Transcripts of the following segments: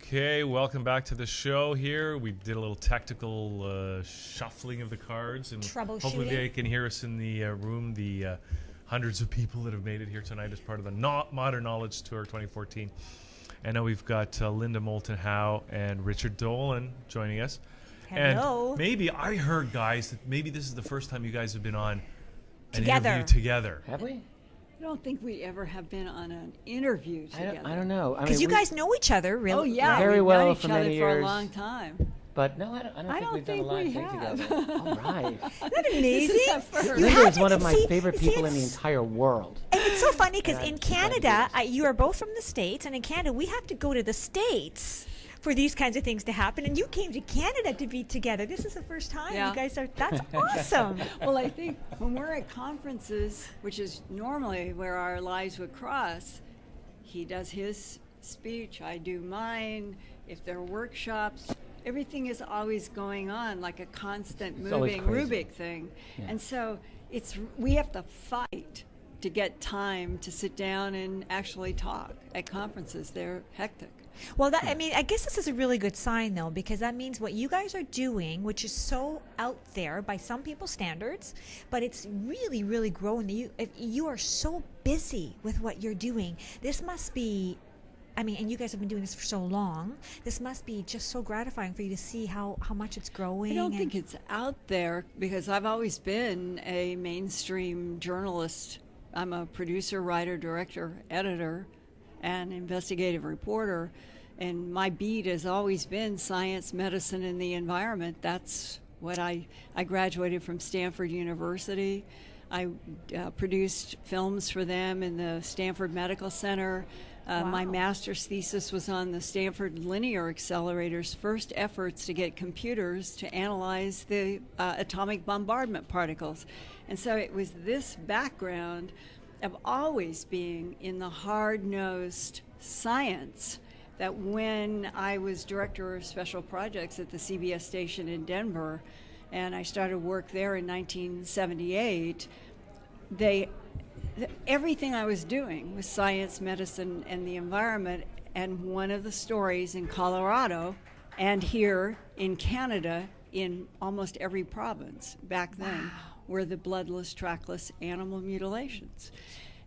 Okay, welcome back to the show here. We did a little technical shuffling of the cards, and hopefully they can hear us in the room, the hundreds of people that have made it here tonight as part of the Modern Knowledge Tour 2014. And now we've got Linda Moulton-Howe and Richard Dolan joining us. Hello. And maybe I heard, guys, that maybe this is the first time you guys have been on an Together. interview together. Have we? I don't think we ever have been on an interview together. I don't know. Because you guys know each other, really. Oh yeah, Very we've well known each for other many for years. a long time. But no, I don't think we've done a lot of things together. All right. Isn't that amazing? This is a first. Linda is one of my favorite people in the entire world. And it's so funny because And in I've tried Canada, to you are both from the States, and in Canada, we have to go to the States for these kinds of things to happen. And you came to Canada to be together. This is the first time. Yeah. You guys are, that's awesome. Well, I think when we're at conferences, which is normally where our lives would cross, he does his speech, I do mine. If there are workshops, everything is always going on like a constant moving Rubik thing. Yeah. And so we have to fight to get time to sit down and actually talk at conferences. They're hectic. Well, I mean, I guess this is a really good sign, though, because that means what you guys are doing, which is so out there by some people's standards, but it's really, really growing. You are so busy with what you're doing. This must be, I mean, and you guys have been doing this for so long, this must be just so gratifying for you to see how much it's growing. I don't think it's out there because I've always been a mainstream journalist. I'm a producer, writer, director, editor, and investigative reporter, and my beat has always been science, medicine, and the environment. That's what I graduated from Stanford University. I produced films for them in the Stanford Medical Center. My master's thesis was on the Stanford Linear Accelerator's first efforts to get computers to analyze the atomic bombardment particles. And so it was this background of always being in the hard-nosed science that when I was director of special projects at the CBS station in Denver, and I started work there in 1978, everything I was doing was science, medicine, and the environment. And one of the stories in Colorado and here in Canada, in almost every province back then, were the bloodless, trackless animal mutilations.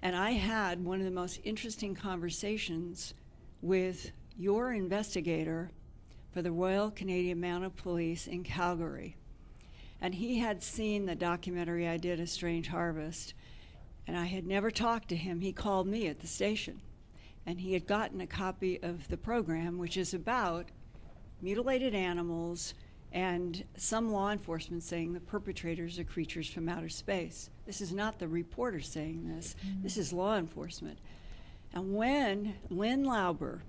And I had one of the most interesting conversations with your investigator for the Royal Canadian Mounted Police in Calgary. And he had seen the documentary I did, A Strange Harvest, and I had never talked to him. He called me at the station, and he had gotten a copy of the program, which is about mutilated animals and some law enforcement saying the perpetrators are creatures from outer space. This is not the reporter saying this. This is law enforcement. And when Lynn Lauber,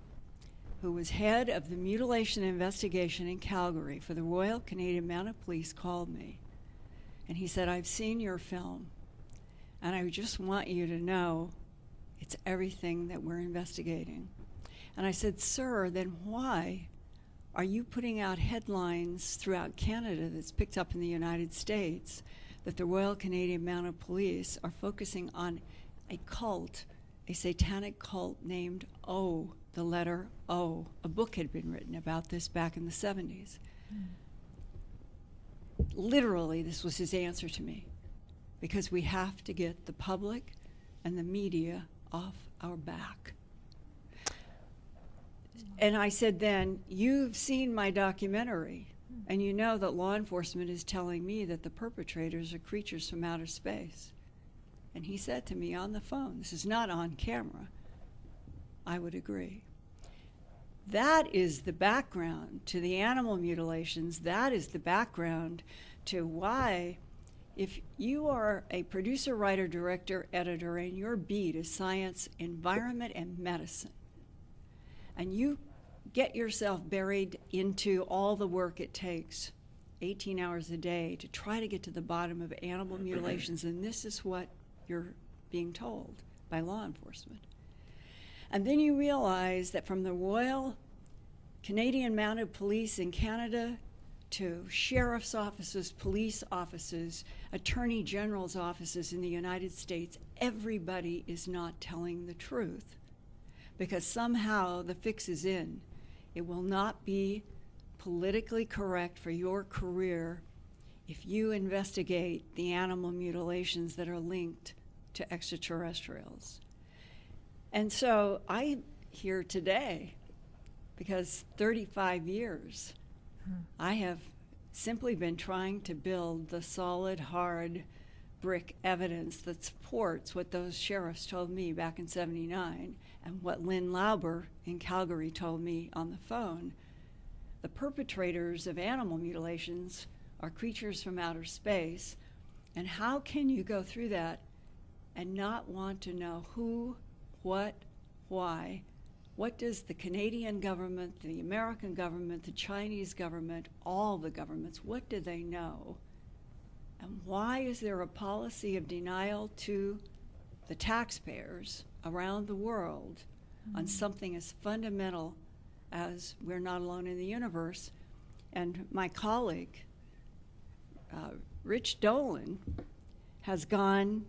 who was head of the mutilation investigation in Calgary for the Royal Canadian Mounted Police, called me, and he said, I've seen your film, and I just want you to know it's everything that we're investigating. And I said, sir, then why are you putting out headlines throughout Canada that's picked up in the United States that the Royal Canadian Mounted Police are focusing on a cult, a satanic cult named O, the letter O? A book had been written about this back in the 70s. Literally, this was his answer to me, because we have to get the public and the media off our back. And I said then, you've seen my documentary, and you know that law enforcement is telling me that the perpetrators are creatures from outer space. And he said to me on the phone, this is not on camera, I would agree. That is the background to the animal mutilations. That is the background to why, if you are a producer, writer, director, editor, and your beat is science, environment, and medicine, and you get yourself buried into all the work it takes, 18 hours a day, to try to get to the bottom of animal mutilations, and this is what you're being told by law enforcement. And then you realize that from the Royal Canadian Mounted Police in Canada to sheriff's offices, police offices, attorney general's offices in the United States, everybody is not telling the truth, because somehow the fix is in. It will not be politically correct for your career if you investigate the animal mutilations that are linked to extraterrestrials. And so I'm here today because 35 years I have simply been trying to build the solid, hard brick evidence that supports what those sheriffs told me back in '79 and what Lynn Lauber in Calgary told me on the phone. The perpetrators of animal mutilations are creatures from outer space, and how can you go through that and not want to know who, what, why? What does the Canadian government, the American government, the Chinese government, all the governments, what do they know? And why is there a policy of denial to the taxpayers around the world on something as fundamental as we're not alone in the universe? And my colleague, Rich Dolan, has gone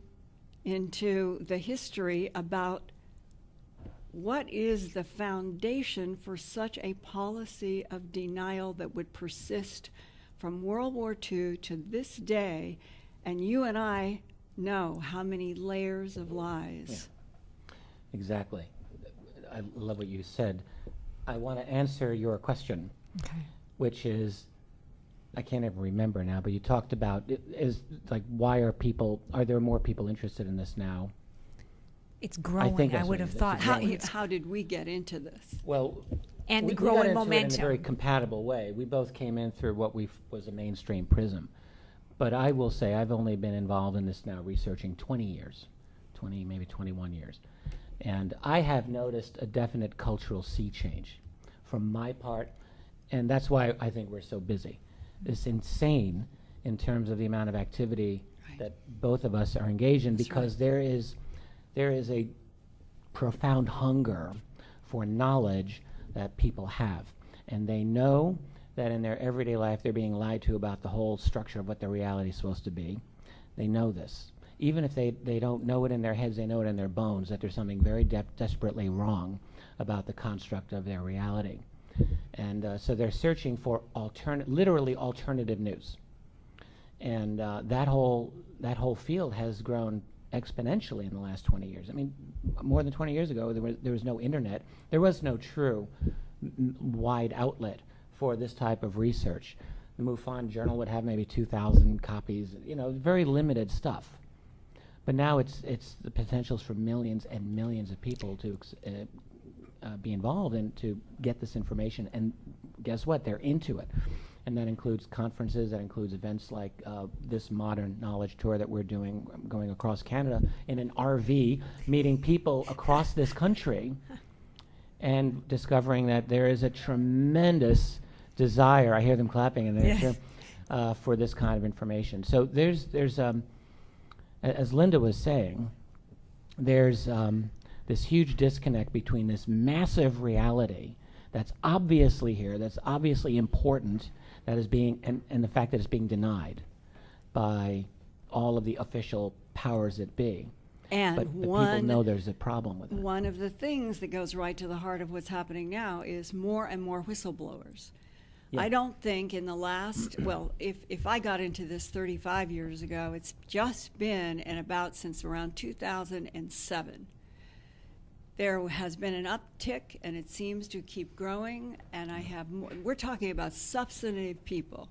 into the history about what is the foundation for such a policy of denial that would persist from World War II to this day. And you and I know how many layers of lies. Yeah. Exactly. I love what you said. I want to answer your question, which is, I can't even remember now, but you talked about, is like, why are there more people interested in this now? It's growing, I would have thought. How did we get into this? Well, and the we growing got into momentum. it in a very compatible way. We both came in through what was a mainstream prism. But I will say I've only been involved in this now researching 20 years, maybe 21 years. And I have noticed a definite cultural sea change from my part, and that's why I think we're so busy. It's insane in terms of the amount of activity that both of us are engaged in, because there is a profound hunger for knowledge that people have. And they know that in their everyday life they're being lied to about the whole structure of what their reality is supposed to be. They know this. Even if they don't know it in their heads, they know it in their bones, that there's something very desperately wrong about the construct of their reality. And so they're searching for literally alternative news. And that whole field has grown exponentially in the last 20 years. I mean, more than 20 years ago, there was no internet. There was no true wide outlet for this type of research. The MUFON journal would have maybe 2,000 copies, very limited stuff. But now it's the potentials for millions and millions of people to be involved and to get this information. And guess what? They're into it. And that includes conferences, that includes events like this modern knowledge tour that we're doing, going across Canada in an RV, meeting people across this country and discovering that there is a tremendous desire, I hear them clapping in there, for this kind of information. So there's as Linda was saying, there's this huge disconnect between this massive reality that's obviously here, that's obviously important, that is being, and the fact that it's being denied by all of the official powers that be. And but people know there's a problem with it. One of the things that goes right to the heart of what's happening now is more and more whistleblowers. Yeah. I don't think in the last, if I got into this 35 years ago, it's just been and about since around 2007. There has been an uptick, and it seems to keep growing, and I have more. We're talking about substantive people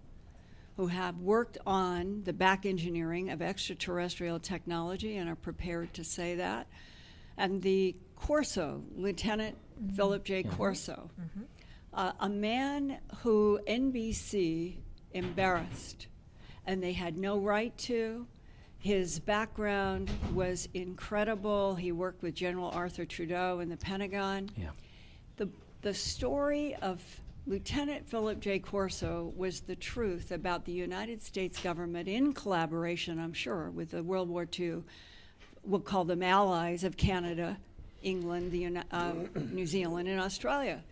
who have worked on the back engineering of extraterrestrial technology and are prepared to say that. And the Corso, Lieutenant Philip J. Corso, a man who NBC embarrassed, and they had no right to. His background was incredible. He worked with General Arthur Trudeau in the Pentagon. Yeah. The story of Lieutenant Philip J. Corso was the truth about the United States government in collaboration, I'm sure, with the World War II, we'll call them allies of Canada, England, New Zealand, and Australia.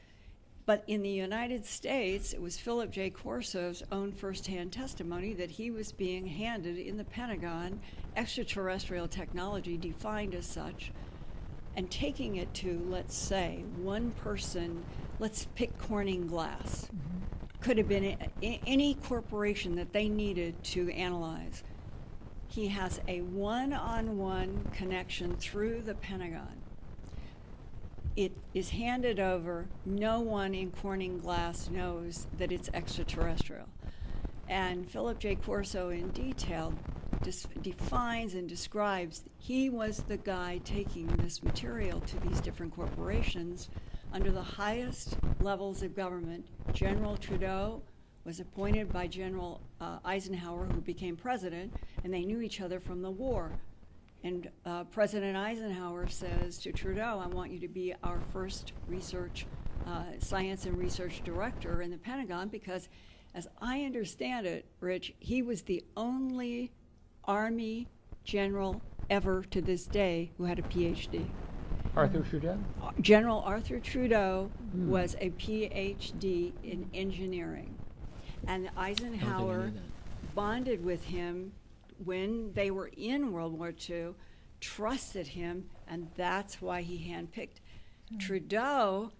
But in the United States, it was Philip J. Corso's own firsthand testimony that he was being handed in the Pentagon extraterrestrial technology defined as such and taking it to, let's say, one person, let's pick Corning Glass. Could have been any corporation that they needed to analyze. He has a one-on-one connection through the Pentagon. It is handed over. No one in Corning Glass knows that it's extraterrestrial. And Philip J. Corso in detail defines and describes he was the guy taking this material to these different corporations under the highest levels of government. General Trudeau was appointed by General Eisenhower, who became president, and they knew each other from the war. And President Eisenhower says to Trudeau, I want you to be our first research, science and research director in the Pentagon, because as I understand it, Rich, he was the only Army general ever to this day who had a PhD. Arthur Trudeau? General Arthur Trudeau was a PhD in engineering. And Eisenhower bonded with him when they were in World War II, trusted him, and that's why he handpicked. Trudeau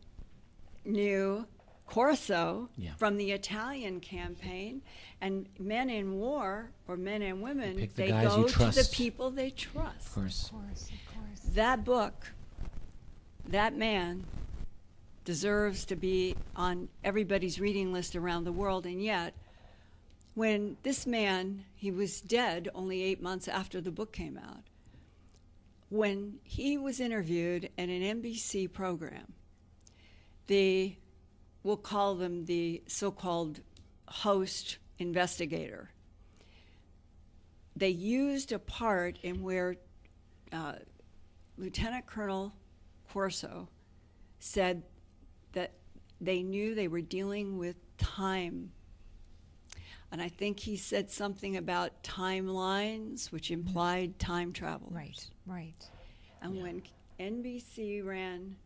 knew Corso from the Italian campaign, and men in war, or men and women, they go to the people they trust. Of course. Of course. That book, that man, deserves to be on everybody's reading list around the world, and yet, when this man, he was dead only 8 months after the book came out, when he was interviewed in an NBC program, we'll call them the so-called host investigator. They used a part in where Lieutenant Colonel Corso said that they knew they were dealing with time. And I think he said something about timelines, which implied time travel. Right. And when NBC ran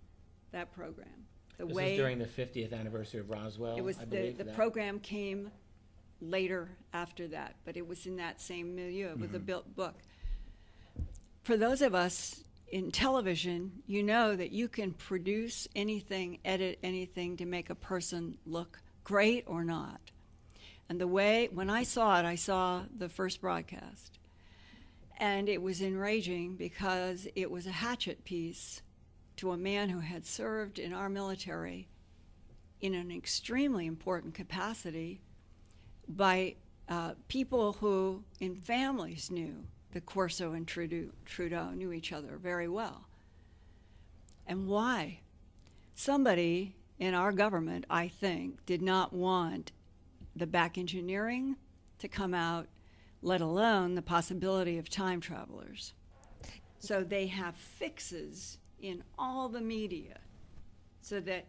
that program, This is during the 50th anniversary of Roswell. It was I believe the program came later after that, but it was in that same milieu with the book. For those of us in television, you know that you can produce anything, edit anything to make a person look great or not. And when I saw it, I saw the first broadcast. And it was enraging because it was a hatchet piece to a man who had served in our military in an extremely important capacity by people who in families knew that Corso and Trudeau knew each other very well. And why? Somebody in our government, I think, did not want the back engineering to come out, let alone the possibility of time travelers. So they have fixes in all the media so that,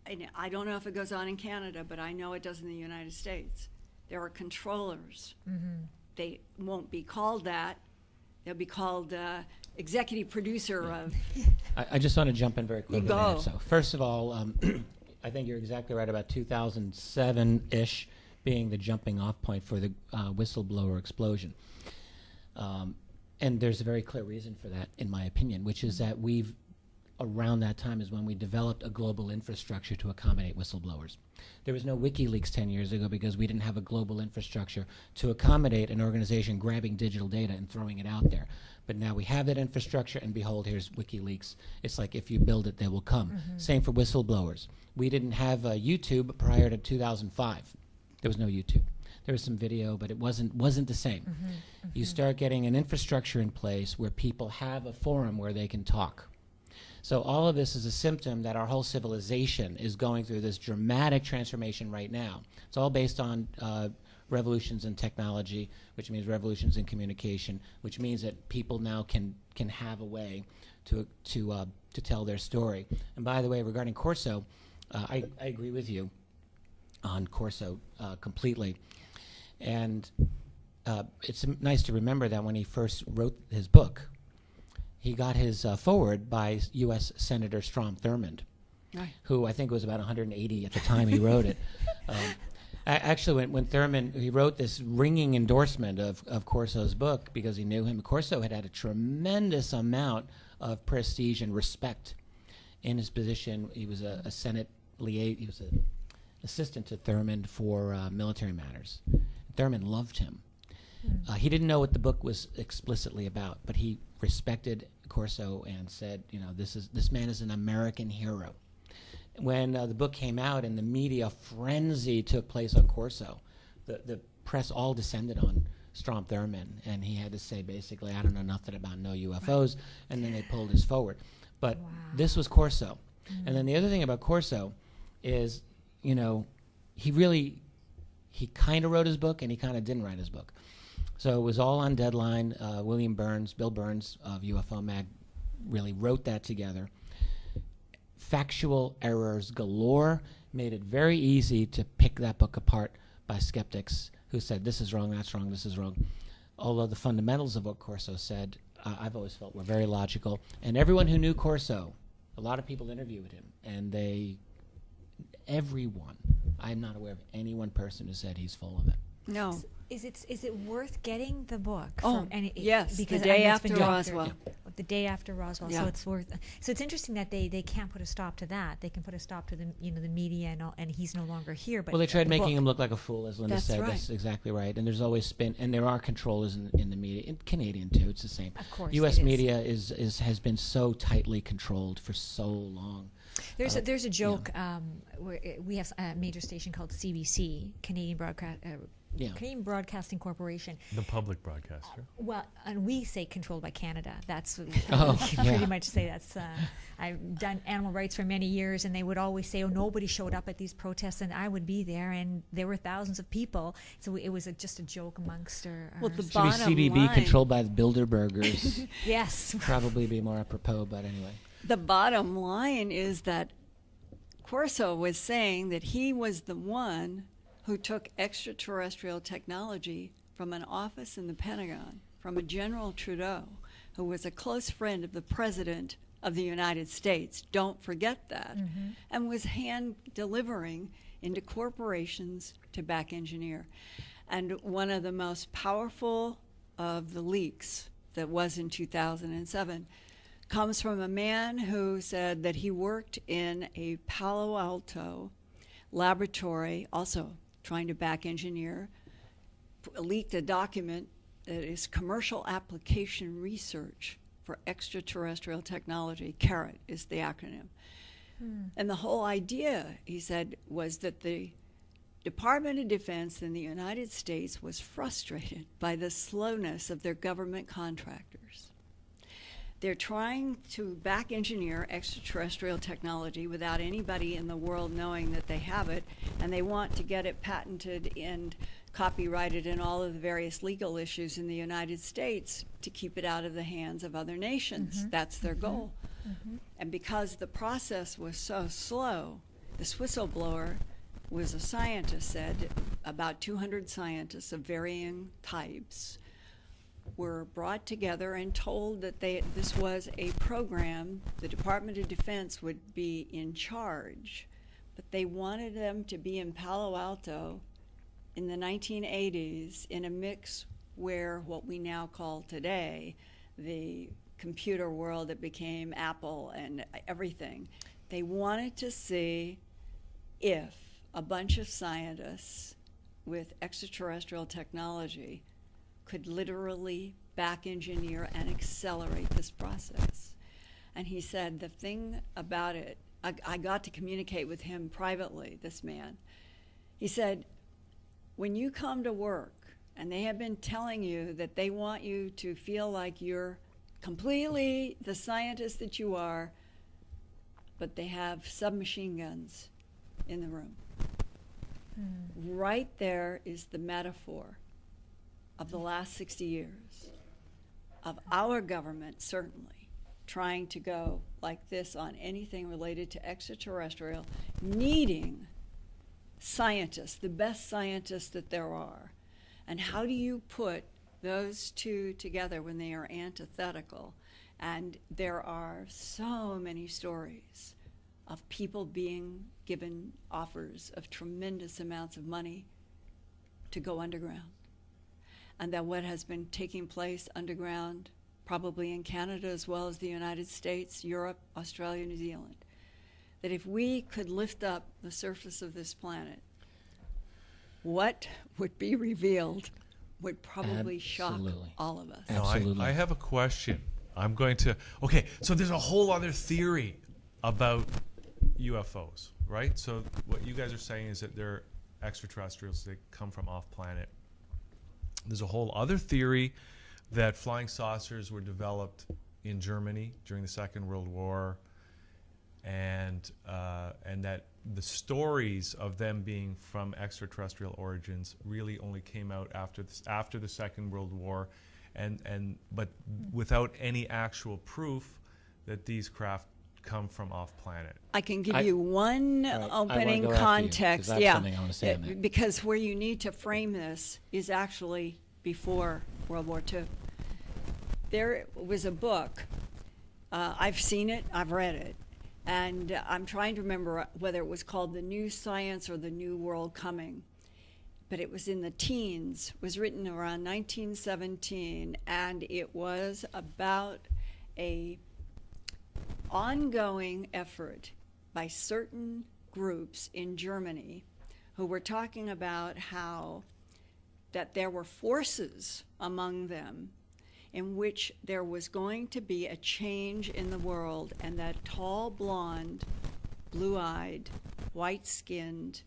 and I don't know if it goes on in Canada, but I know it does in the United States. There are controllers. They won't be called that. They'll be called executive producer of. I just want to jump in very quickly. You go. So first of all, I think you're exactly right about 2007-ish being the jumping off point for the whistleblower explosion. And there's a very clear reason for that, in my opinion, which is that around that time is when we developed a global infrastructure to accommodate whistleblowers. There was no WikiLeaks 10 years ago because we didn't have a global infrastructure to accommodate an organization grabbing digital data and throwing it out there. But now we have that infrastructure, and behold, here's WikiLeaks. It's like if you build it, they will come. Same for whistleblowers. We didn't have YouTube prior to 2005. There was no YouTube. There was some video, but it wasn't the same. You start getting an infrastructure in place where people have a forum where they can talk. So all of this is a symptom that our whole civilization is going through this dramatic transformation right now. It's all based on revolutions in technology, which means revolutions in communication, which means that people now can have a way to tell their story. And by the way, regarding Corso, I agree with you on Corso completely. And it's nice to remember that when he first wrote his book, he got his foreword by U.S. Senator Strom Thurmond, who I think was about 180 at the time he wrote it. Actually, when Thurmond, he wrote this ringing endorsement of Corso's book because he knew him. Corso had a tremendous amount of prestige and respect in his position. He was a Senate liaison. He was an assistant to Thurman for military matters. Thurman loved him. He didn't know what the book was explicitly about, but he respected Corso and said, you know, this man is an American hero. When the book came out and the media frenzy took place on Corso, the press all descended on Strom Thurmond, and he had to say basically, I don't know nothing about no UFOs, and then they pulled us forward. But this was Corso. And then the other thing about Corso is, you know, he kind of wrote his book and he kind of didn't write his book. So it was all on deadline. Bill Burns of UFO Mag really wrote that together. Factual errors galore, made it very easy to pick that book apart by skeptics who said, this is wrong, that's wrong, this is wrong. Although the fundamentals of what Corso said, I've always felt were very logical. And everyone who knew Corso, a lot of people interviewed him, and everyone, I'm not aware of any one person who said he's full of it. No. Is it worth getting the book? Oh, yes, because the day I know it's after been Roswell. The day after Roswell, Yeah. so it's worth. So it's interesting that they can't put a stop to that. They can put a stop to the media and he's no longer here. But well, they tried the making book. him look like a fool, as Linda That's said. right. That's exactly right. And there's always and there are controllers in the media, in Canadian too. It's the same. Of course, U.S. it is. media has been so tightly controlled for so long. There's a joke where we have a major station called CBC, Canadian Broadcasting Corporation. The public broadcaster. Well, and we say controlled by Canada. That's what Oh, we pretty yeah. much say. That's I've done animal rights for many years, and they would always say, "Oh, nobody showed up at these protests," and I would be there, and there were thousands of people. So it was just a joke amongst our. Well, the Should bottom be CBB line, controlled by the Bilderbergers. yes. Probably be more apropos, but anyway. the bottom line is that Corso was saying that he was the one who took extraterrestrial technology from an office in the Pentagon, from a General Trudeau, who was a close friend of the President of the United States. Don't forget that. And was hand delivering into corporations to back engineer. And one of the most powerful of the leaks that was in 2007 comes from a man who said that he worked in a Palo Alto laboratory, also trying to back engineer, leaked a document that is commercial application research for extraterrestrial technology. CARET is the acronym. And the whole idea, he said, was that the Department of Defense in the United States was frustrated by the slowness of their government contractors. They're trying to back engineer extraterrestrial technology without anybody in the world knowing that they have it, and they want to get it patented and copyrighted in all of the various legal issues in the United States to keep it out of the hands of other nations. That's their goal. And because the process was so slow, this whistleblower was a scientist, said about 200 scientists of varying types were brought together and told that this was a program the Department of Defense would be in charge, but they wanted them to be in Palo Alto in the 1980s in a mix where what we now call today the computer world that became Apple and everything. They wanted to see if a bunch of scientists with extraterrestrial technology could literally back engineer and accelerate this process. And he said the thing about it, I got to communicate with him privately, this man. He said, when you come to work and they have been telling you that they want you to feel like you're completely the scientist that you are, but they have submachine guns in the room. Right there is the metaphor of the last 60 years of our government certainly trying to go like this on anything related to extraterrestrial, needing scientists, the best scientists that there are. And how do you put those two together when they are antithetical? And there are so many stories of people being given offers of tremendous amounts of money to go underground. And that what has been taking place underground probably in Canada as well as the United States, Europe, Australia, New Zealand, that if we could lift up the surface of this planet, what would be revealed would probably shock all of us. Absolutely. I have a question. Okay, so there's a whole other theory about UFOs, right? So what you guys are saying is that they're extraterrestrials that come from off-planet. There's a whole other theory that flying saucers were developed in Germany during the Second World War, and that the stories of them being from extraterrestrial origins really only came out after the Second World War, but without any actual proof that these craft come from off-planet. I can give you one opening context, something I want to say on that. because where you need to frame this is actually before World War II. There was a book. I've seen it. I've read it. And I'm trying to remember whether it was called The New Science or The New World Coming. But it was in the teens. It was written around 1917. And it was about a ongoing effort by certain groups in Germany who were talking about how that there were forces among them in which there was going to be a change in the world, and that tall, blonde, blue-eyed, white-skinned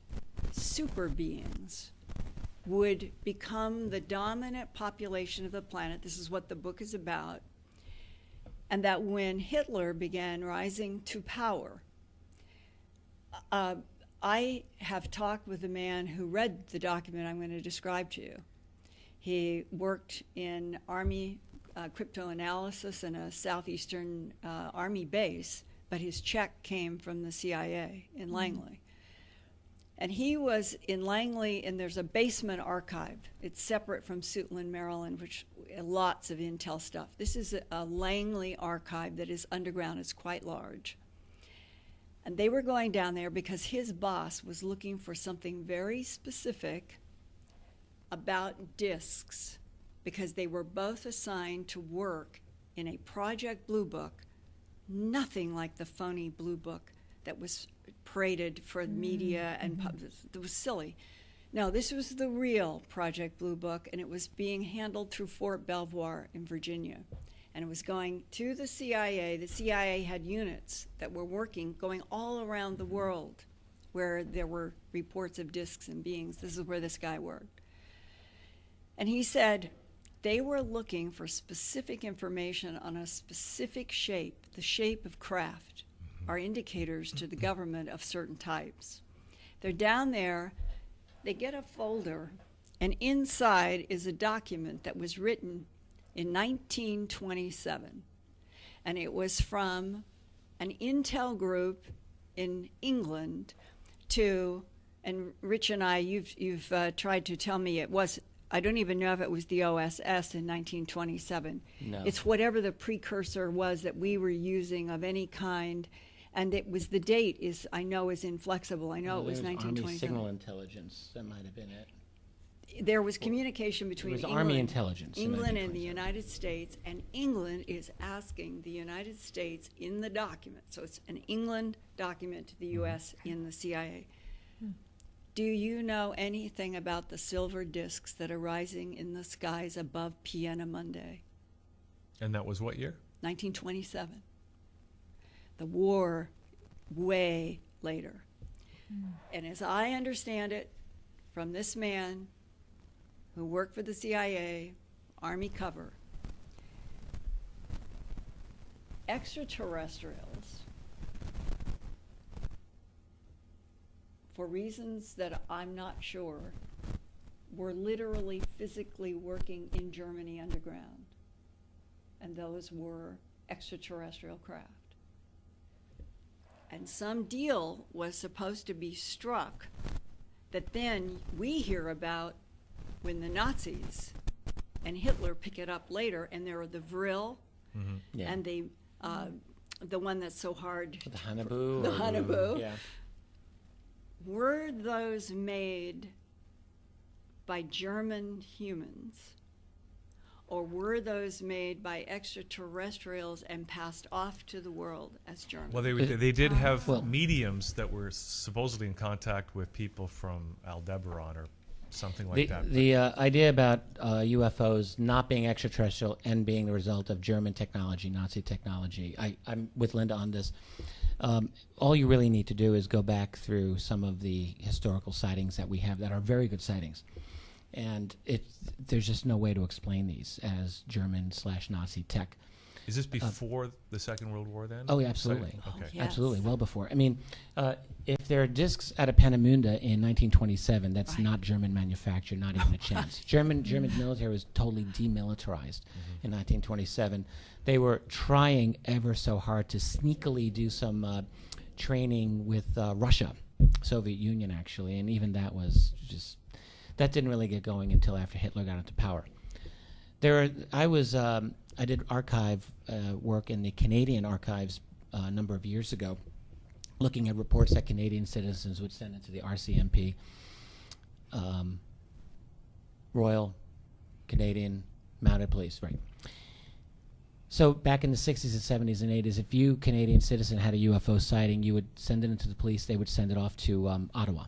super beings would become the dominant population of the planet. This is what the book is about. And that when Hitler began rising to power, I have talked with a man who read the document I'm going to describe to you. He worked in Army cryptoanalysis in a southeastern Army base, but his check came from the CIA in Langley. And he was in Langley, and there's a basement archive. It's separate from Suitland, Maryland, which lots of intel stuff. This is a Langley archive that is underground. It's quite large. And they were going down there because his boss was looking for something very specific about discs, because they were both assigned to work in a Project Blue Book, nothing like the phony Blue Book that was paraded for the media and it was silly. No, this was the real Project Blue Book, and it was being handled through Fort Belvoir in Virginia. And it was going to the CIA. The CIA had units that were working, going all around the world where there were reports of discs and beings. This is where this guy worked. And he said they were looking for specific information on a specific shape, the shape of craft, are indicators to the government of certain types. They're down there, they get a folder, and inside is a document that was written in 1927. And it was from an intel group in England to, and Rich and I, you've tried to tell me it was, I don't even know if it was the OSS in 1927. No. It's whatever the precursor was that we were using of any kind. And it was, the date is, I know, is inflexible. I know it was 1927. Army Signal Intelligence, that might have been it. There was communication between Army Intelligence England and the United States, and England is asking the United States in the document, so it's an England document to the U.S. in the CIA. Do you know anything about the silver discs that are rising in the skies above Pienemundi? And that was what year? 1927. The war way later. And as I understand it, from this man who worked for the CIA, Army cover, extraterrestrials, for reasons that I'm not sure, were literally physically working in Germany underground. And those were extraterrestrial craft. And some deal was supposed to be struck that then we hear about when the Nazis and Hitler pick it up later, and there are the Vril and the one that's so hard. The Hannibal. The Hannibal. Yeah. Were those made by German humans, or were those made by extraterrestrials and passed off to the world as German? Well, they did have mediums that were supposedly in contact with people from Aldeberan or something like that. The idea about UFOs not being extraterrestrial and being the result of German technology, Nazi technology, I'm with Linda on this. All you really need to do is go back through some of the historical sightings that we have that are very good sightings. And there's just no way to explain these as German/Nazi tech. Is this before the Second World War then? Oh, yeah, absolutely. Okay. Yes. Absolutely, well before. I mean, if there are discs out of Peenemünde in 1927, that's not German manufactured, not even a chance. German military was totally demilitarized in 1927. They were trying ever so hard to sneakily do some training with Russia, Soviet Union actually, and even that was just, that didn't really get going until after Hitler got into power. I did archive work in the Canadian archives a number of years ago, looking at reports that Canadian citizens would send into the RCMP, Royal Canadian Mounted Police, right. So back in the 60s and 70s and 80s, if you, Canadian citizen, had a UFO sighting, you would send it into the police, they would send it off to Ottawa,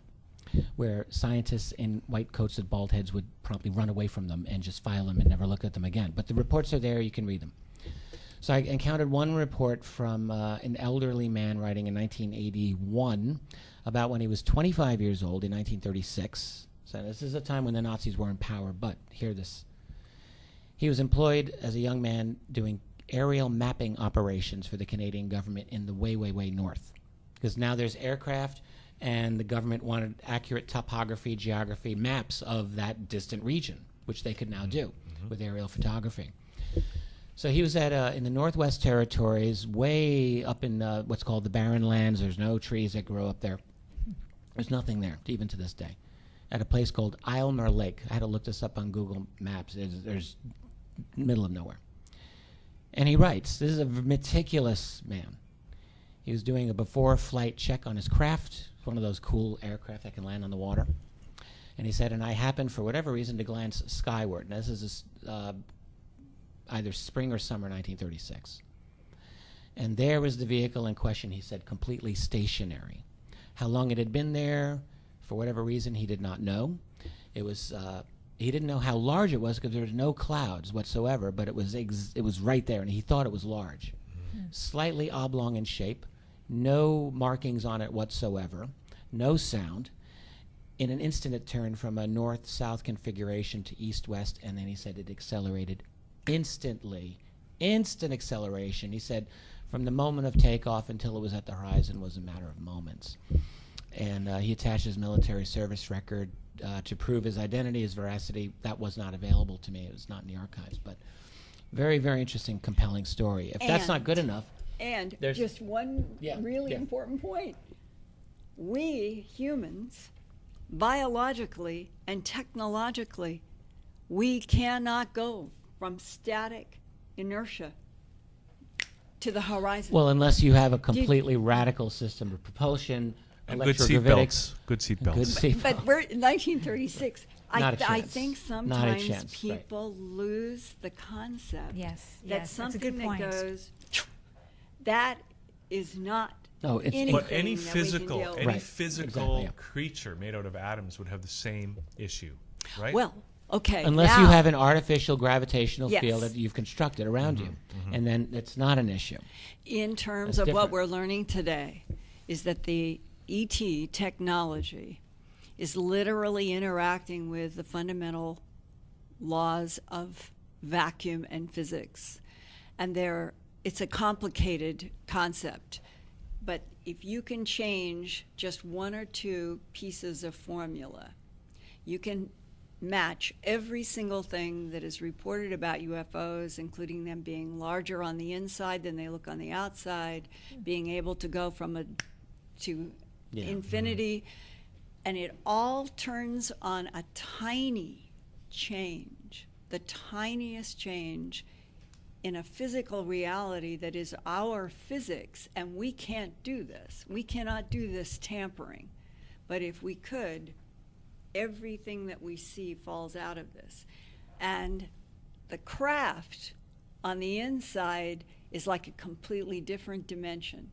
where scientists in white coats with bald heads would promptly run away from them and just file them and never look at them again. But the reports are there, you can read them. So I encountered one report from an elderly man writing in 1981 about when he was 25 years old in 1936. So this is a time when the Nazis were in power, but hear this. He was employed as a young man doing aerial mapping operations for the Canadian government in the way, way, way north. Because now there's aircraft, and the government wanted accurate topography, geography, maps of that distant region, which they could now do with aerial photography. So he was at in the Northwest Territories, way up in what's called the Barren Lands. There's no trees that grow up there. There's nothing there, even to this day. At a place called Aylmer Lake. I had to look this up on Google Maps. There's middle of nowhere. And he writes, this is a meticulous man. He was doing a before-flight check on his craft, one of those cool aircraft that can land on the water. And he said, and I happened, for whatever reason, to glance skyward. And this is either spring or summer 1936. And there was the vehicle in question, he said, completely stationary. How long it had been there, for whatever reason, he did not know. It was, he didn't know how large it was because there was no clouds whatsoever, but it was right there, and he thought it was large. Slightly oblong in shape, no markings on it whatsoever, no sound. In an instant, it turned from a north-south configuration to east-west, and then he said it accelerated instantly. Instant acceleration. He said from the moment of takeoff until it was at the horizon was a matter of moments. And he attached his military service record to prove his identity, his veracity. That was not available to me. It was not in the archives. But very, very interesting, compelling story. If that's not good enough. And just one really important point. We humans, biologically and technologically, we cannot go from static inertia to the horizon. Well, unless you have a completely radical system of propulsion, and good seat belts. Good seat belts. But we're in 1936. I think sometimes chance, people lose the concept that something that point. goes, that is not But any physical Exactly. creature made out of atoms would have the same issue, right? Well, okay. Unless now, you have an artificial gravitational Yes. field that you've constructed around you, and then it's not an issue. in terms That's of what different. we're learning today, is that the ET technology is literally interacting with the fundamental laws of vacuum and physics. And it's a complicated concept. But if you can change just one or two pieces of formula, you can match every single thing that is reported about UFOs, including them being larger on the inside than they look on the outside, being able to go from to infinity, and it all turns on a tiny change, the tiniest change in a physical reality that is our physics, and we can't do this. We cannot do this tampering. But if we could, everything that we see falls out of this. And the craft on the inside is like a completely different dimension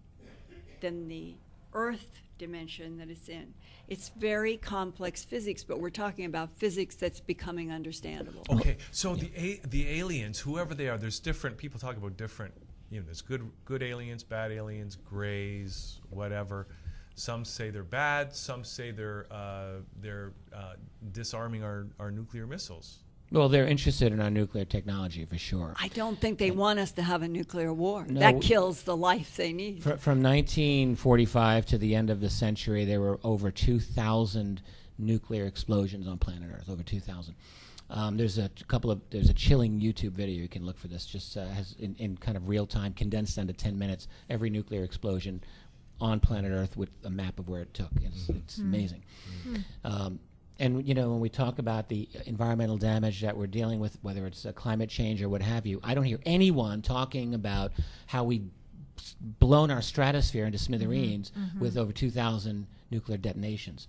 than the Earth dimension that it's in. It's very complex physics, but we're talking about physics that's becoming understandable. Okay, so the aliens, whoever they are, there's different people talk about different. There's good aliens, bad aliens, grays, whatever. Some say they're bad. Some say they're disarming our nuclear missiles. Well, they're interested in our nuclear technology for sure. I don't think they want us to have a nuclear war. No, that kills the life they need. From 1945 to the end of the century, there were over 2,000 nuclear explosions on planet Earth. Over 2,000. There's a chilling YouTube video you can look for this. Just has in kind of real time, condensed down to 10 minutes, every nuclear explosion on planet Earth with a map of where it took. It's amazing. And when we talk about the environmental damage that we're dealing with, whether it's climate change or what have you, I don't hear anyone talking about how we've blown our stratosphere into smithereens with over 2,000 nuclear detonations.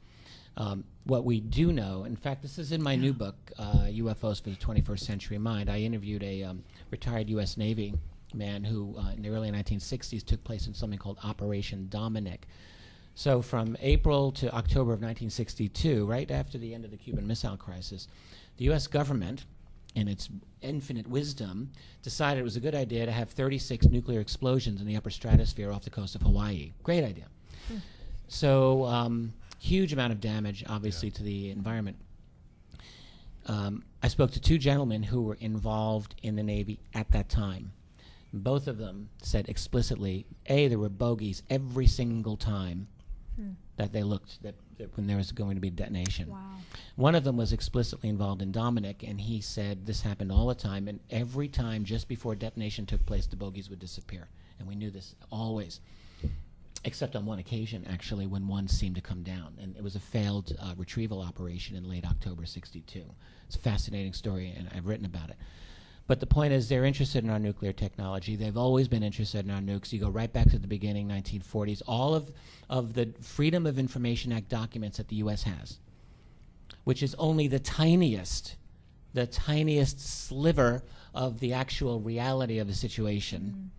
What we do know, in fact, this is in my new book, UFOs for the 21st Century Mind. I interviewed a retired U.S. Navy man who, in the early 1960s, took place in something called Operation Dominic. So from April to October of 1962, right after the end of the Cuban Missile Crisis, the U.S. government, in its infinite wisdom, decided it was a good idea to have 36 nuclear explosions in the upper stratosphere off the coast of Hawaii. Great idea. So huge amount of damage, obviously, to the environment. I spoke to two gentlemen who were involved in the Navy at that time. Both of them said explicitly, there were bogeys every single time that they looked that when there was going to be detonation. Wow. One of them was explicitly involved in Dominic, and he said this happened all the time, and every time just before detonation took place, the bogeys would disappear. And we knew this always, except on one occasion, actually, when one seemed to come down. And it was a failed retrieval operation in late October '62. It's a fascinating story, and I've written about it. But the point is, they're interested in our nuclear technology. They've always been interested in our nukes. You go right back to the beginning, 1940s. All of the Freedom of Information Act documents that the U.S. has, which is only the tiniest sliver of the actual reality of the situation.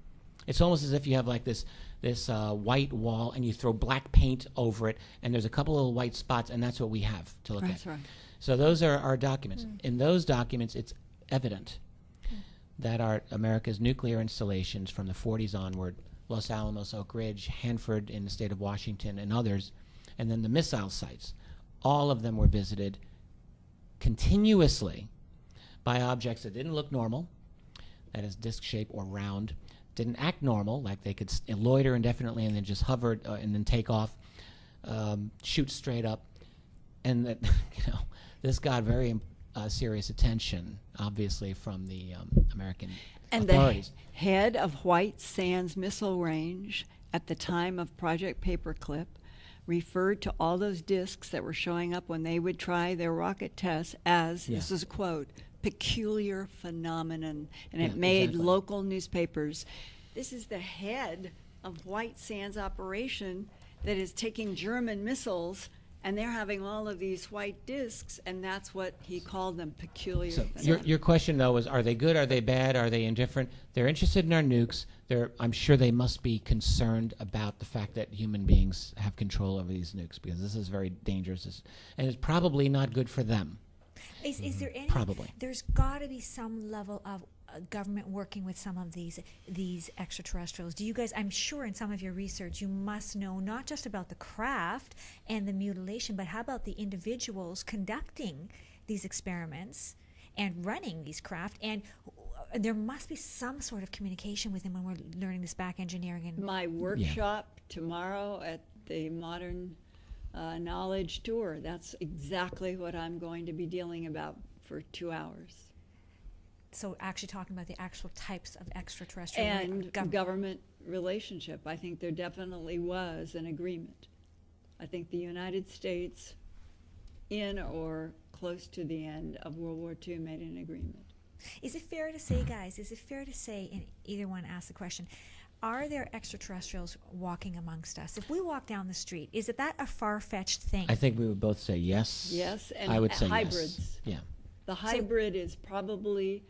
It's almost as if you have like this white wall, and you throw black paint over it, and there's a couple of little white spots, and that's what we have to look at. That's right. So those are our documents. In those documents, it's evident that our America's nuclear installations from the 40s onward, Los Alamos, Oak Ridge, Hanford in the state of Washington, and others, and then the missile sites, all of them were visited continuously by objects that didn't look normal, that is disc shape or round, didn't act normal, like they could loiter indefinitely and then just hover and then take off, shoot straight up, and that this got very serious attention, obviously, from the American authorities. The head of White Sands Missile Range at the time of Project Paperclip referred to all those discs that were showing up when they would try their rocket tests as, this is a quote, peculiar phenomenon, and it made local newspapers. This is the head of White Sands operation that is taking German missiles, and they're having all of these white discs, and that's what he called them, peculiar. So your question, though, was, are they good, are they bad, are they indifferent? They're interested in our nukes. I'm sure they must be concerned about the fact that human beings have control over these nukes, because this is very dangerous, and it's probably not good for them. Is there any? Probably. There's got to be some level of government working with some of these extraterrestrials. Do you guys? I'm sure in some of your research you must know not just about the craft and the mutilation, but how about the individuals conducting these experiments and running these craft? And there must be some sort of communication with them when we're learning this back engineering. And my workshop tomorrow at the Modern Knowledge Tour, that's exactly what I'm going to be dealing about for 2 hours. So actually talking about the actual types of extraterrestrial and government relationship. I think there definitely was an agreement. I think the United States, in or close to the end of World War II, made an agreement. Is it fair to say, guys, and either one ask the question, are there extraterrestrials walking amongst us? If we walk down the street, is that a far-fetched thing? I think we would both say yes. Yes, and I would say hybrids. yes. Yeah. The hybrid is probably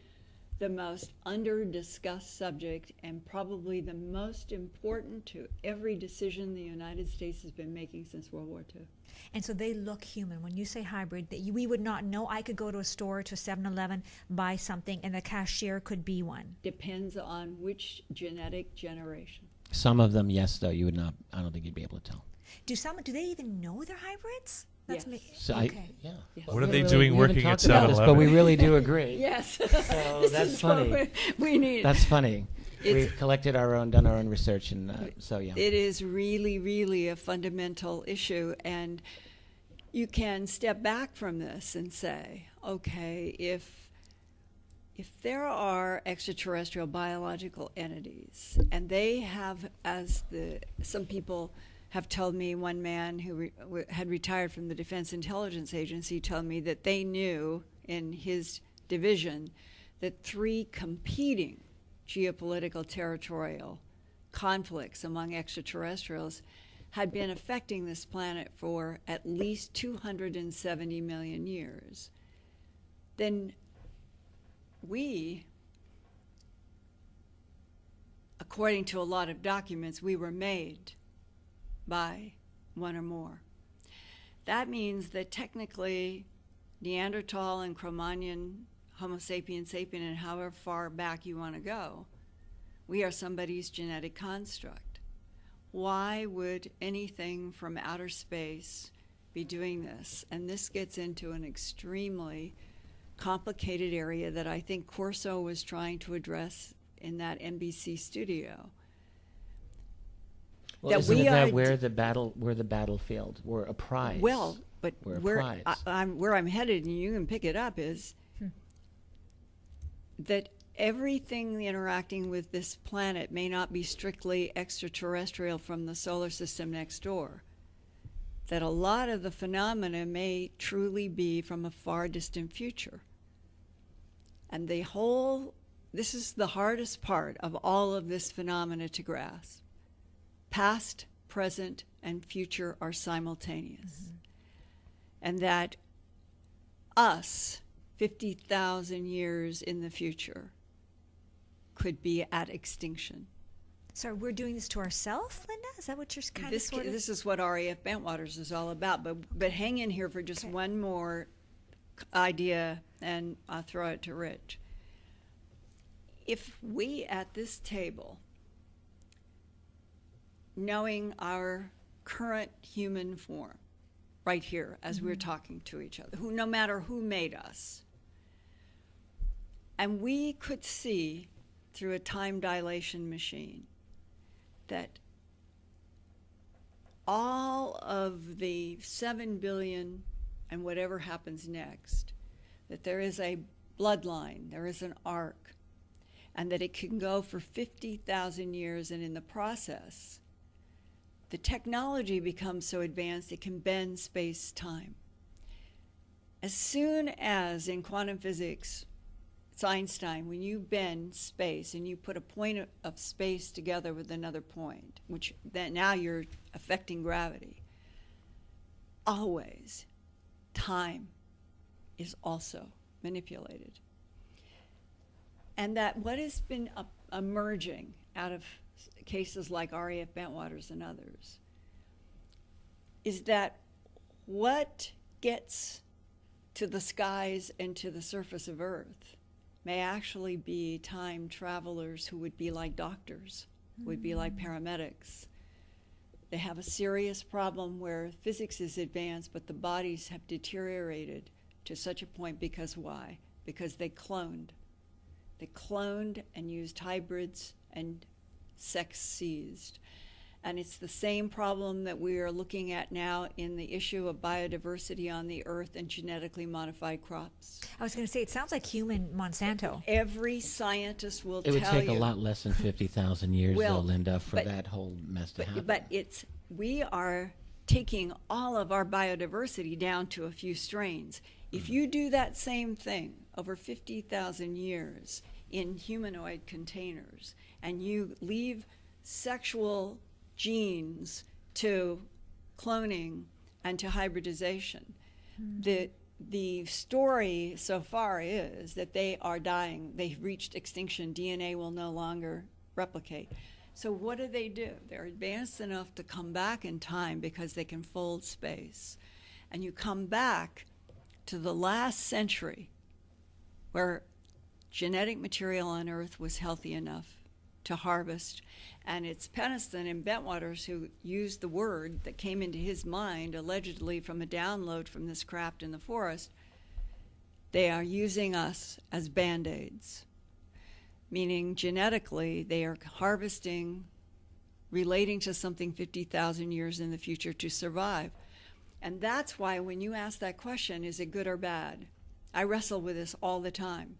the most under-discussed subject and probably the most important to every decision the United States has been making since World War II. And so they look human. When you say hybrid, that we would not know. I could go to a store, to a 7-Eleven, buy something, and the cashier could be one. Depends on which genetic generation. Some of them, yes, though, you would not, I don't think you'd be able to tell. Do they even know they're hybrids? Yes. So okay. yeah. What are they doing working at 7-Eleven? But we really do agree. Yes. So that's funny. We need. That's funny. We've collected done our own research, and so yeah. It is really, really a fundamental issue, and you can step back from this and say, okay, if there are extraterrestrial biological entities, and they have, some people have told me, one man who had retired from the Defense Intelligence Agency told me that they knew in his division that 3 competing geopolitical territorial conflicts among extraterrestrials had been affecting this planet for at least 270 million years. Then we, according to a lot of documents, we were made by one or more. That means that technically Neanderthal and Cro-Magnon, Homo sapiens sapien, and however far back you want to go, we are somebody's genetic construct. Why would anything from outer space be doing this? And this gets into an extremely complicated area that I think Corso was trying to address in that NBC studio. Well, isn't that we're the battlefield? We're a prize. Well, but where I'm headed, and you can pick it up, is that everything interacting with this planet may not be strictly extraterrestrial from the solar system next door. That a lot of the phenomena may truly be from a far distant future. And this is the hardest part of all of this phenomena to grasp. Past, present, and future are simultaneous. And that us, 50,000 years in the future, could be at extinction. So we're doing this to ourselves, Linda? Is that what you're kind of sort of... This is what R.A.F. Bentwaters is all about. But hang in here for just one more idea, and I'll throw it to Rich. If we at this table, knowing our current human form, right here as we're talking to each other, no matter who made us, and we could see through a time dilation machine that all of the 7 billion and whatever happens next, that there is a bloodline, there is an arc, and that it can go for 50,000 years, and in the process, the technology becomes so advanced it can bend space-time. As soon as in quantum physics, it's Einstein, when you bend space and you put a point of space together with another point, which then now you're affecting gravity, always time is also manipulated. And that what has been emerging out of cases like R.A.F. Bentwaters and others is that what gets to the skies and to the surface of Earth may actually be time travelers who would be like doctors, would be like paramedics. They have a serious problem where physics is advanced, but the bodies have deteriorated to such a point because why? Because they cloned. They cloned and used hybrids and sex seized. And it's the same problem that we are looking at now in the issue of biodiversity on the Earth and genetically modified crops. I was going to say, it sounds like human Monsanto. Every scientist will tell you. It would take a lot less than 50,000 years, though, Linda, for that whole mess to happen. But we are taking all of our biodiversity down to a few strains. If you do that same thing over 50,000 years in humanoid containers, and you leave sexual genes to cloning and to hybridization, the the story so far is that they are dying. They've reached extinction. DNA will no longer replicate. So what do? They're advanced enough to come back in time because they can fold space. And you come back to the last century where genetic material on Earth was healthy enough to harvest. And it's Peniston and Bentwaters who used the word that came into his mind, allegedly from a download from this craft in the forest. They are using us as Band-Aids, meaning genetically they are harvesting, relating to something 50,000 years in the future to survive. And that's why when you ask that question, is it good or bad? I wrestle with this all the time.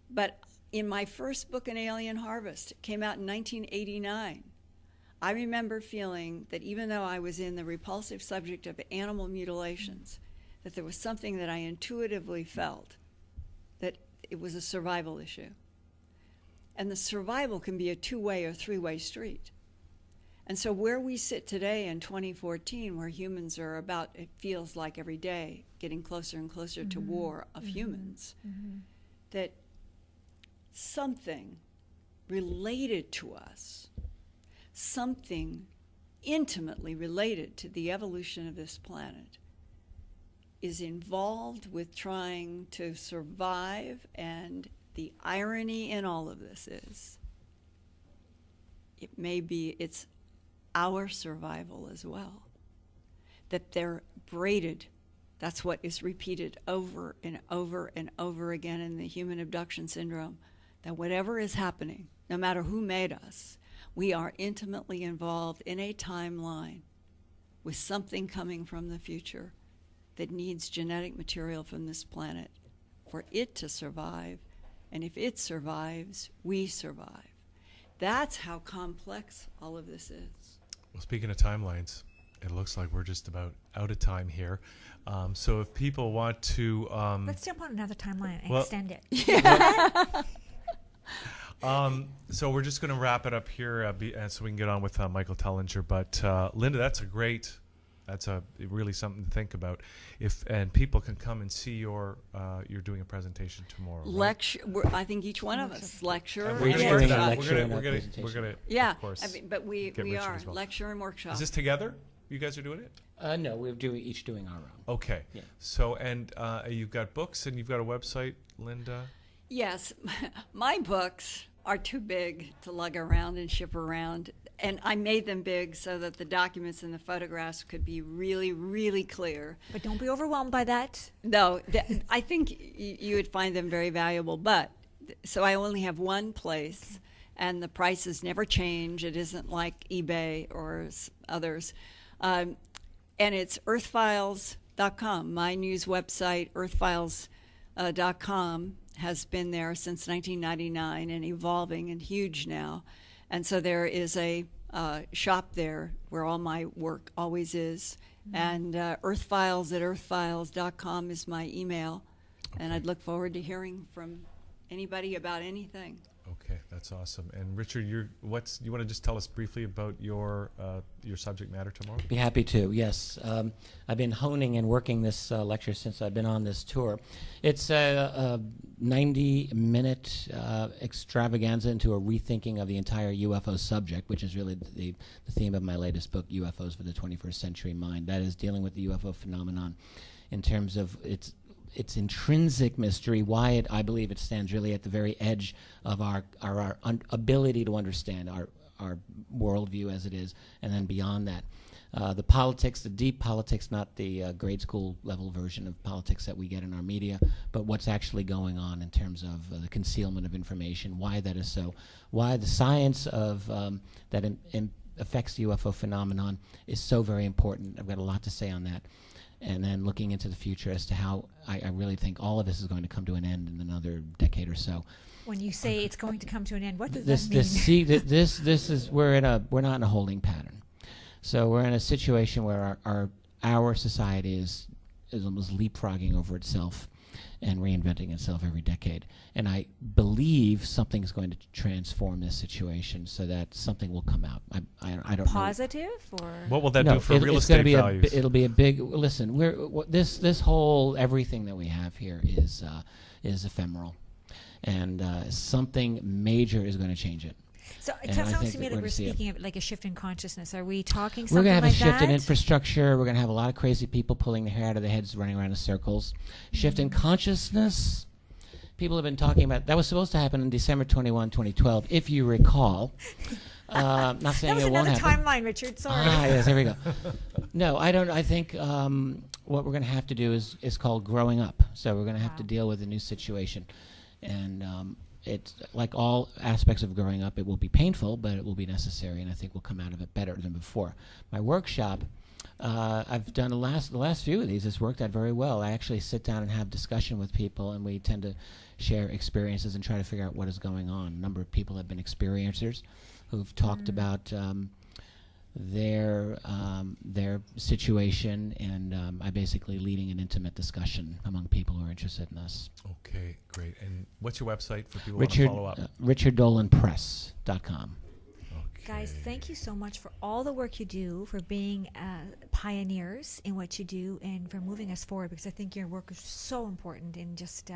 But in my first book, An Alien Harvest, it came out in 1989. I remember feeling that even though I was in the repulsive subject of animal mutilations, that there was something that I intuitively felt, that it was a survival issue. And the survival can be a two-way or three-way street. And so where we sit today in 2014, where humans are about, it feels like every day, getting closer and closer to war of humans, that something related to us, something intimately related to the evolution of this planet, is involved with trying to survive. And the irony in all of this is, it's our survival as well. That they're braided. That's what is repeated over and over and over again in the human abduction syndrome. That whatever is happening, no matter who made us, we are intimately involved in a timeline with something coming from the future that needs genetic material from this planet for it to survive. And if it survives, we survive. That's how complex all of this is. Well, speaking of timelines, it looks like we're just about out of time here. So if people want to... let's jump on another timeline and extend it. So we're just going to wrap it up here so we can get on with Michael Tellinger. But Linda, that's really something to think about. And people can come and see you're doing a presentation tomorrow. Lecture. I think each one of us lecture. We're doing a lecture and a we're presentation. gonna yeah, of course. but we are well. lecture and workshop. Is this together? You guys are doing it? No, we're each doing our own. Okay. Yeah. So and you've got books and you've got a website, Linda. Yes, my books are too big to lug around and ship around. And I made them big so that the documents and the photographs could be really, really clear. But don't be overwhelmed by that. No, I think you would find them very valuable. But so I only have one place, and the prices never change. It isn't like eBay or others. And it's earthfiles.com. My news website, earthfiles.com, has been there since 1999 and evolving and huge now. And so there is a shop there where all my work always is. And earthfiles@earthfiles.com is my email. Okay. And I'd look forward to hearing from anybody about anything. Okay, that's awesome. And Richard, you want to just tell us briefly about your subject matter tomorrow? Be happy to. Yes, I've been honing and working this lecture since I've been on this tour. It's a 90-minute extravaganza into a rethinking of the entire UFO subject, which is really the theme of my latest book, UFOs for the 21st Century Mind. That is dealing with the UFO phenomenon in terms of its intrinsic mystery, why I believe it stands really at the very edge of our ability to understand our worldview as it is, and then beyond that. The politics, the deep politics, not the grade school level version of politics that we get in our media, but what's actually going on in terms of the concealment of information, why that is so, why the science of that affects the UFO phenomenon is so very important. I've got a lot to say on that. And then looking into the future as to how I really think all of this is going to come to an end in another decade or so. When you say it's going to come to an end, what does that mean? This is we're not in a holding pattern. So we're in a situation where our society is almost leapfrogging over itself. and reinventing itself every decade. And I believe something is going to transform this situation so that something will come out. I don't know. Positive or what will that do for real it's estate be values? It'll be a big. Listen, this whole everything that we have here is ephemeral, and something major is going to change it. So it sounds to me like we're speaking of like a shift in consciousness. Are we talking something like that? We're going to have a shift in infrastructure. We're going to have a lot of crazy people pulling their hair out of their heads, running around in circles. Shift in consciousness. People have been talking about that was supposed to happen on December 21, 2012, if you recall. Not saying it won't happen. That was another timeline, Richard. Sorry. Yes, there we go. No, I don't. I think what we're going to have to do is called growing up. So we're going to have to deal with a new situation, and it's like all aspects of growing up. It will be painful, but it will be necessary, and I think we'll come out of it better than before. My workshop, I've done the last few of these. It's worked out very well. I actually sit down and have discussion with people, and we tend to share experiences and try to figure out what is going on. A number of people have been experiencers who've talked about their situation, and I basically leading an intimate discussion among people who are interested in this. Okay, great. And what's your website for people who want to follow up? RichardDolanPress.com. Guys, thank you so much for all the work you do, for being pioneers in what you do, and for moving us forward, because I think your work is so important, and just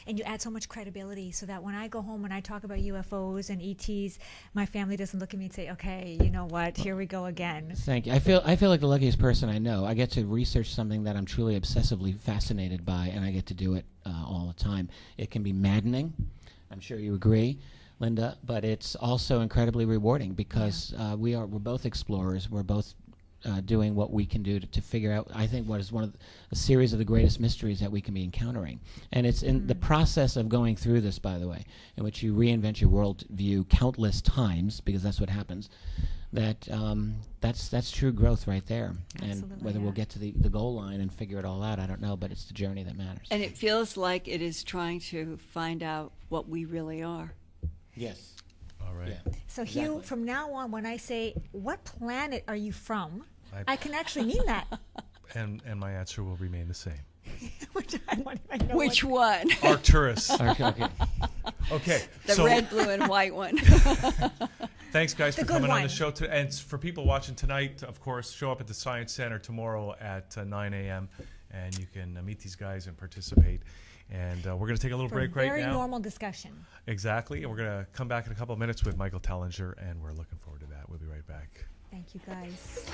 and you add so much credibility so that when I go home and I talk about UFOs and ETs, my family doesn't look at me and say, okay, you know what, here we go again. Thank you. I feel like the luckiest person I know. I get to research something that I'm truly obsessively fascinated by, and I get to do it all the time. It can be maddening. I'm sure you agree, Linda, but it's also incredibly rewarding because we're both explorers. We're both doing what we can do to figure out, I think, what is one of a series of the greatest mysteries that we can be encountering. And it's in the process of going through this, by the way, in which you reinvent your worldview countless times, because that's what happens, that that's true growth right there. Absolutely, and whether we'll get to the goal line and figure it all out, I don't know, but it's the journey that matters. And it feels like it is trying to find out what we really are. Yes. All right. Yeah. So Hugh, from now on, when I say, what planet are you from, I can actually mean that. And my answer will remain the same. Which I want to know. Which one? Arcturus. Okay. Okay. The red, blue, and white one. Thanks, guys, for coming on the show. And for people watching tonight, of course, show up at the Science Center tomorrow at 9 a.m. and you can meet these guys and participate. And we're going to take a little break right now. Very normal discussion. Exactly. And we're going to come back in a couple of minutes with Michael Tellinger, and we're looking forward to that. We'll be right back. Thank you, guys.